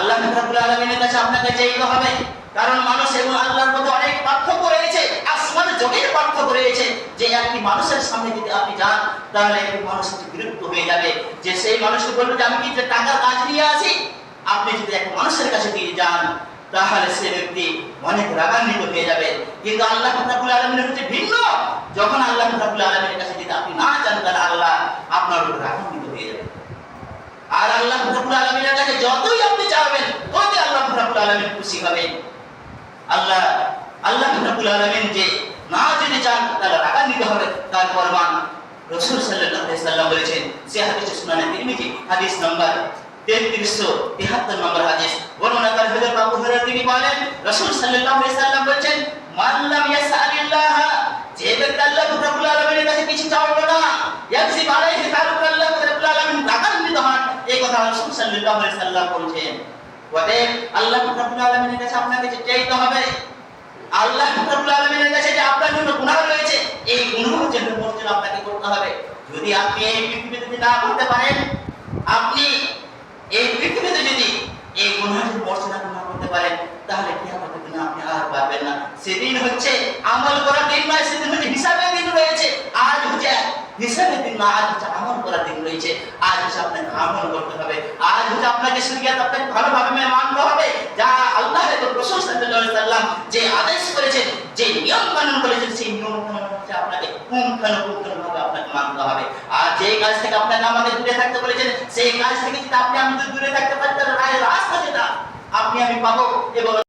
আল্লাহ রাব্বুল আলামিনের কাছে আপনাকে চাইতে হবে, কারণ মানুষ এবং আল্লাহর মধ্যে অনেক পার্থক্য রয়েছে, আসমান জমির পার্থক্য রয়েছে। যে একটি মানুষের সামনে যদি আপনি যান, তাহলে একটি মানুষ বিরক্ত হয়ে যাবে, যে সেই মানুষকে বলবে যে আমি কি টাকার কাজ নিয়ে আসি। আপনি যদি এক মানুষের কাছে দিয়ে যান, তাহলে সে ব্যক্তি অনেক রাগান্বিত হয়ে যাবে। কিন্তু আল্লাহ রাব্বুল আলামিন হচ্ছে ভিন্ন। যখন আল্লাহ রাব্বুল আলামিনের কাছে যদি আপনি না যান, তাহলে আল্লাহ আপনার উপর রাগান্বিত হয়ে যাবে। আর আল্লাহ রাব্বুল আলামিনের কাছে যতই আপনি চাইবেন, ততই আল্লাহ রাব্বুল আলামিন খুশি হবেন। আল্লাহ রাব্বুল আলামিন যে না যদি চান, তাহলে রাগান্বিত হবে। তার প্রমাণ রাসূল সাল্লাল্লাহু আলাইহি সাল্লাম বলেছেন, সে হাদিস সুনানে তিরমিজি হাদিস নাম্বার 3373 নম্বর হাদিস। বর্ণনাকারী হযরত আবু হুরায়রা তিনি বলেন, রাসূল সাল্লাল্লাহু আলাইহি সাল্লাম বলেছেন, মান লাম ইয়াসআলিল্লাহ, যে ব্যক্তি আল্লাহ রাব্বুল আলামিনের কাছে কিছু চাইবে না, ইয়াকসিব আলাইহি তাআলা আল্লাহ রাব্বুল আলামিন রাগান্বিত হন। এই কথা রাসূল সাল্লাল্লাহু আলাইহি সাল্লাম বলেছেন। অতএব আল্লাহ রাব্বুল আলামিনের কাছে আপনাকে চাইতে হবে। আল্লাহ রাব্বুল আলামিনের কাছে যে আপনার জন্য গুনাহ রয়েছে, এই গুনাহ যেন মোচন আপনাকে করতে হবে। যদি আপনি এই পৃথিবীতে না করতে পারেন, আপনি এই পৃথিবীতে যদি এই গুনাহের মোচন না করতে পারেন, তাহলে কিয়ামতের দিনে আপনি আর পাবেন না। সেদিন হচ্ছে আমল করার দিন নয়, সেদিন হচ্ছে হিসাবের দিন রয়েছে। আজ হচ্ছে হিসাবের দিন না, আজ হচ্ছে আমল করার দিন রয়েছে। আজ হচ্ছে আপনাকে আমল করতে হবে। আজ হচ্ছে আপনাকে শরীয়ত আপনাকে ভালোভাবে মানতে হবে। যা আল্লাহ এবং রাসূল সাল্লাল্লাহু আলাইহি সাল্লাম যে আদেশ করেছেন, যে নিয়ম কানুন করেছেন, সেই নিয়ম কানুন হচ্ছে আপনাকে পুঙ্খানুপুঙ্খভাবে আপনাকে মানতে হবে। আর যে কাজ থেকে আপনাকে আমাদের দূরে থাকতে বলেছেন, সেই কাজ থেকে যদি আপনি আমি দূরে থাকতে পারি, তাহলে রাস্তা যেটা আপনি আমি পাবো। এবং